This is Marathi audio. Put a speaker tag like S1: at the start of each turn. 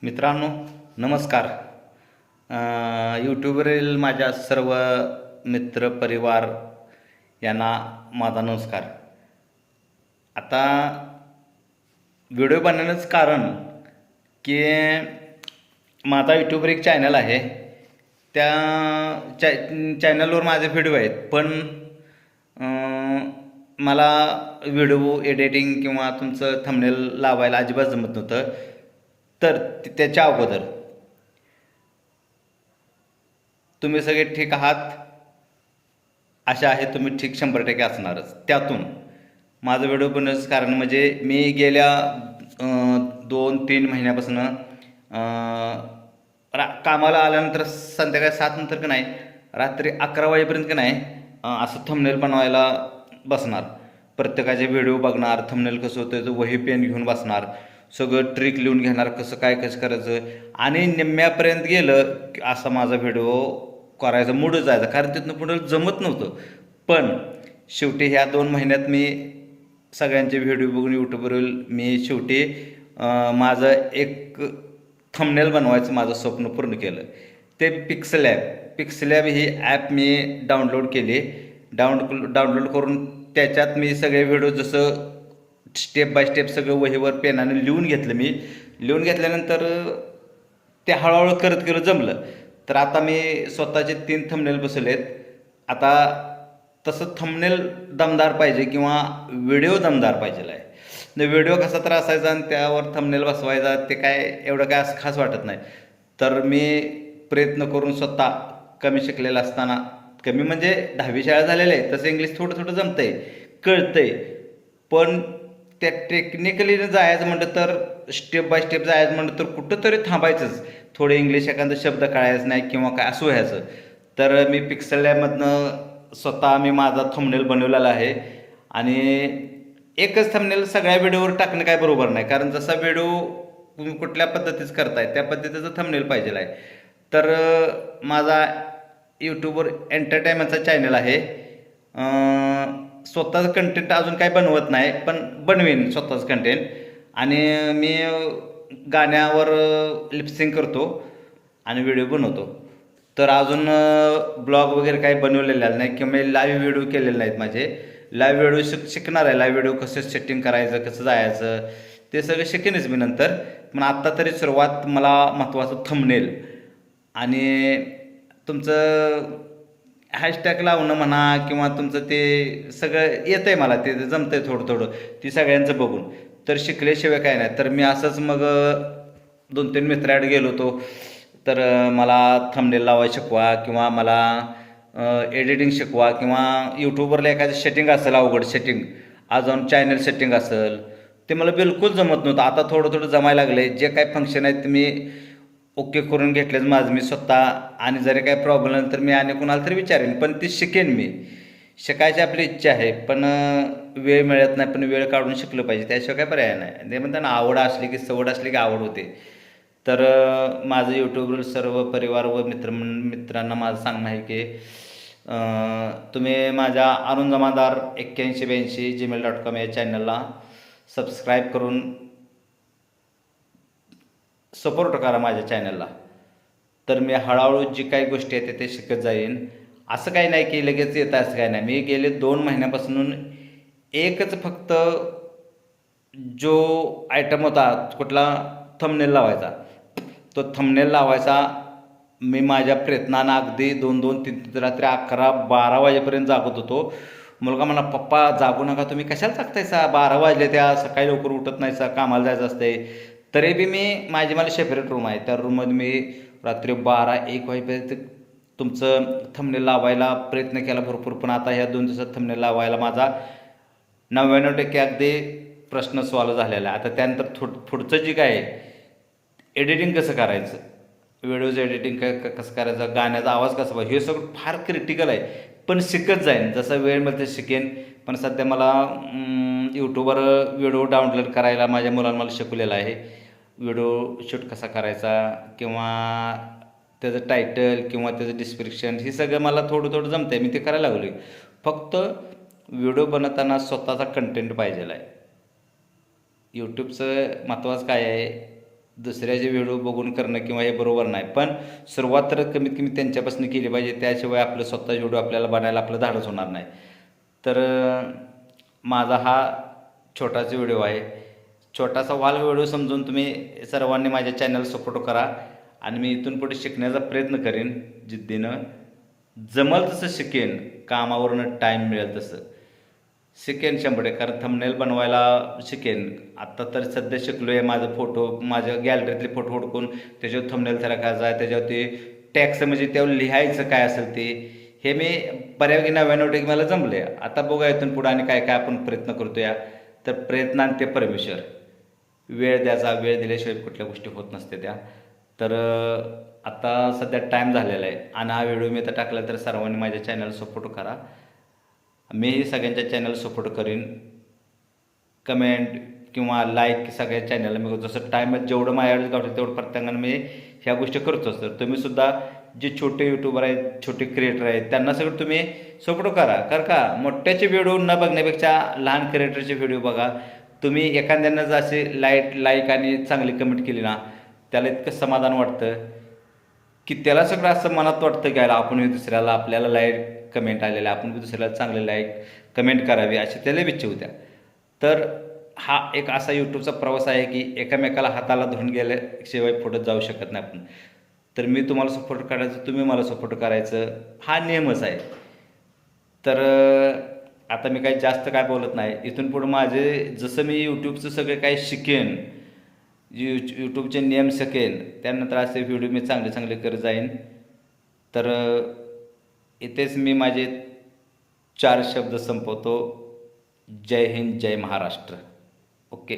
S1: मित्रांनो, नमस्कार. यूट्यूबवरील माझ्या सर्व मित्र परिवार यांना माझा नमस्कार. आता व्हिडिओ बनवण्याचं कारण की माझा यूट्यूबवर एक चॅनल आहे. त्या चॅनलवर माझे व्हिडिओ आहेत, पण मला व्हिडिओ एडिटिंग किंवा तुमचं थंबनेल लावायला अजिबात जमत नव्हतं. तर त्याच्या अगोदर तुम्ही सगळे ठीक आहात, आशा आहे तुम्ही ठीक 100% असणारच. त्यातून माझं व्हिडिओ बनवण्याचं कारण म्हणजे मी गेल्या 2-3 महिन्यापासून कामाला आल्यानंतर संध्याकाळी 7 नंतर का नाही, रात्री 11 वाजेपर्यंत का नाही, असं थंबनेल बनवायला बसणार. प्रत्येकाचे व्हिडिओ बघणार, थंबनेल कसं होतं तर वही पेन घेऊन बसणार, सगळं ट्रिक लिहून घेणार, कसं करायचं. आणि निम्म्यापर्यंत गेलं की असा माझा व्हिडिओ करायचा मूडच जायचा, कारण तिथनं पुढे जमत नव्हतं. पण शेवटी ह्या 2 महिन्यात मी सगळ्यांचे व्हिडिओ बघून यूट्यूबवरील मी शेवटी माझं एक थंबनेल बनवायचं माझं स्वप्न पूर्ण केलं. ते पिक्सल ॲप ही ॲप मी डाउनलोड केली. डाउनलोड करून त्याच्यात मी सगळे व्हिडिओ जसं स्टेप बाय स्टेप सगळं वहीवर पेनाने लिहून घेतलं. मी लिहून घेतल्यानंतर ते हळूहळू करत गेलं, जमलं. तर आता मी स्वतःचे 3 थंबनेल बसवलेत. आता तसं थंबनेल दमदार पाहिजे किंवा व्हिडिओ दमदार पाहिजे आहे. व्हिडिओ कसा तर असायचा आणि त्यावर थंबनेल बसवायचा, ते काय एवढं काय असं खास वाटत नाही. तर मी प्रयत्न करून स्वतः कमी शिकलेला असताना, कमी म्हणजे 10वी शाळा झालेलं आहे, तसं इंग्लिश थोडं थोडं जमतंय, कळतंय. पण त्या टेक्निकलीनं जायचं म्हटलं तर, स्टेप बाय स्टेप जायचं म्हटलं तर कुठंतरी थांबायचंच. थोडं इंग्लिश एखादा शब्द कळायचं नाही किंवा काय असं व्हायचं. तर मी पिक्सल लॅबमधनं स्वतः मी माझा थंबनेल बनवलेला आहे. आणि एकच थंबनेल सगळ्या व्हिडिओवर टाकणं काय बरोबर नाही, कारण जसा व्हिडिओ तुम्ही कुठल्या पद्धतीचं करताय त्या पद्धतीचं थंबनेल पाहिजे आहे. तर माझा यूट्यूबवर एंटरटेनमेंटचा चॅनल आहे. स्वतःचं कंटेंट अजून काय बनवत नाही, पण बनवीन स्वतःचं कंटेंट. आणि मी गाण्यावर लिपसिंग करतो आणि व्हिडिओ बनवतो. तर अजून ब्लॉग वगैरे काही बनवलेला नाही किंवा मी लाईव्ह व्हिडिओ केलेले नाहीत. माझे लाईव्ह व्हिडिओ शिकणार आहे. लाईव्ह व्हिडिओ कसं सेटिंग करायचं, कसं जायचं, ते सगळं शिकेनच मी नंतर. पण आत्ता तरी सुरुवात मला महत्त्वाचं थंबनेल आणि तुमचं हॅशटॅग लावणं म्हणा किंवा तुमचं ते सगळं येतं आहे, मला ते जमतं आहे थोडं थोडं, ती सगळ्यांचं बघून. तर शिकल्याशिवाय काय नाही. तर मी असंच मग 2-3 मित्राकडे गेलो होतो. तर मला थंबनेल लावायला शिकवा किंवा मला एडिटिंग शिकवा किंवा यूट्यूबवरला एखादी सेटिंग असेल, अवघड सेटिंग, अजून चॅनल सेटिंग असेल, ते मला बिलकुल जमत नव्हतं. आता थोडं थोडं जमायला लागलं आहे. जे काही फंक्शन आहेत ते मी ओके करून घेतलेच माझं मी स्वतः. आणि जरी काही प्रॉब्लेम आला तर मी आणि कोणाला तरी विचारेन, पण ती शिकेन मी. शिकायची आपली इच्छा आहे, पण वेळ मिळत नाही. पण वेळ काढून शिकलं पाहिजे, त्याशिवाय काय पर्याय नाही. ते म्हणतात ना, आवड असली की सवड असली की आवड होते. तर माझं यूट्यूबवरील सर्व परिवार व मित्रांना माझं सांगणं आहे की तुम्ही माझ्या अरुण जमादार 8182 gmail.com या चॅनलला सबस्क्राईब करून सपोर्ट करा माझ्या चॅनलला. तर मी हळूहळू जी काही गोष्टी आहेत ते शिकत जाईन. असं काही नाही की लगेच येतं, असं काही नाही. मी गेले 2 महिन्यापासून एकच फक्त जो आयटम होता, कुठला थंबनेल लावायचा, तो थंबनेल लावायचा मी माझ्या प्रयत्नानं अगदी 2-2-3 रात्री 11-12 वाजेपर्यंत जागत होतो. मुलगा म्हणा, पप्पा जागू नका, तुम्ही कशाला जागतायसा, 12 वाजले, त्या सकाळी लवकर उठत नाहीसा, कामाला जायचं असते. तरी बी मी मला सेपरेट रूम आहे, त्या रूममध्ये मी रात्री 12-1 वाजेपर्यंत तुमचं थंबनेल लावायला प्रयत्न केला भरपूर. पण आता ह्या 2 दिवसात थंबनेल लावायला माझा 99% अगदी प्रश्न सॉल्व झालेला आहे. आता त्यानंतर पुढचं जे काय आहे, एडिटिंग कसं करायचं, व्हिडिओचं एडिटिंग कसं करायचं, गाण्याचा आवाज कसा पाहिजे, हे सगळं फार क्रिटिकल आहे. पण शिकत जाईन, जसं वेळ मिळते शिकेन. पण सध्या मला यूट्यूबवर व्हिडिओ डाउनलोड करायला माझ्या मुलांना मला शिकवलेलं आहे. व्हिडिओ शूट कसा करायचा किंवा त्याचं टायटल किंवा त्याचं डिस्क्रिप्शन, हे सगळं मला थोडं थोडं जमतं आहे. मी ते करायला लागलो आहे. फक्त व्हिडिओ बनवताना स्वतःचा कंटेंट पाहिजेला आहे. यूट्यूबचं महत्त्वाचं काय आहे, दुसऱ्याचे व्हिडिओ बघून करणं किंवा हे बरोबर नाही. पण सुरुवात तर कमीत कमी त्यांच्यापासून केली पाहिजे. त्याशिवाय आपलं स्वतःचे व्हिडिओ आपल्याला बनायला आपलं धाडस होणार नाही. तर माझा हा छोटासा व्हिडिओ आहे. छोटासा व्हिडिओ समजून तुम्ही सर्वांनी माझ्या चॅनल सपोर्ट करा आणि मी इथून पुढे शिकण्याचा प्रयत्न करेन जिद्दीनं. जमल तसं शिकेन, कामावरनं टाईम मिळेल तसं शिकेन 100%. कारण थंबनेल बनवायला शिकेन. आत्ता तर सध्या शिकलो आहे. माझ्या गॅलरीतले फोटो हुडकून त्याच्यावर थंबनेल तयार करायचा आहे. त्याच्यावरती टॅक्स म्हणजे त्यावर लिहायचं काय असेल ते, हे मी बऱ्यापैकी 99% मला जमले. आता बघूया इथून पुढं आणि काय काय आपण प्रयत्न करतो या. तर प्रयत्नांते परमेश्वर. वेळ द्यायचा, वेळ दिल्याशिवाय कुठल्या गोष्टी होत नसते त्या. तर आता सध्या टाईम झालेला आहे आणि हा व्हिडिओ मी आता टाकला तर सर्वांनी माझ्या चॅनल सपोर्ट करा. मीही सगळ्यांच्या चॅनल सपोर्ट करीन. कमेंट किंवा लाईक सगळ्या चॅनलला मी जसं टाईम जेवढं माझ्याकडे गावतं तेवढं प्रत्येकानं मी ह्या गोष्टी करतोच. तर तुम्हीसुद्धा जे छोटे यूट्यूबर आहेत, छोटे क्रिएटर आहेत, त्यांना सगळं तुम्ही सपोर्ट करा. कारण का मोठ्याचे व्हिडिओ न बघण्यापेक्षा लहान क्रिएटरचे व्हिडिओ बघा. तुम्ही एखाद्यानं जर असे लाईक आणि चांगली कमेंट केली ना, त्याला इतकं समाधान वाटतं की त्याला सगळं असं मनात वाटतं की आपण दुसऱ्याला आपल्याला लाईक कमेंट आलेलं आहे, आपण दुसऱ्याला चांगले लाईक कमेंट करावी अशी त्याला इच्छा होत्या. तर हा एक असा यूट्यूबचा प्रवास आहे की एकामेकाला हाताला धरून गेल्याशिवाय पुढे जाऊ शकत नाही आपण. तर मी तुम्हाला सपोर्ट करायचं, तुम्ही मला सपोर्ट करायचं, हा नियमच आहे. तर आता मी काही जास्त काय बोलत नाही. इथून पुढं माझे जसं मी यूट्यूबचं सगळं काही शिकेन, यूट्यूबचे नियम शिकेन, त्यानंतर असे व्हिडिओ मी चांगले चांगले करत जाईन. तर इथेच मी माझे 4 शब्द संपवतो. जय हिंद, जय महाराष्ट्र. ओके.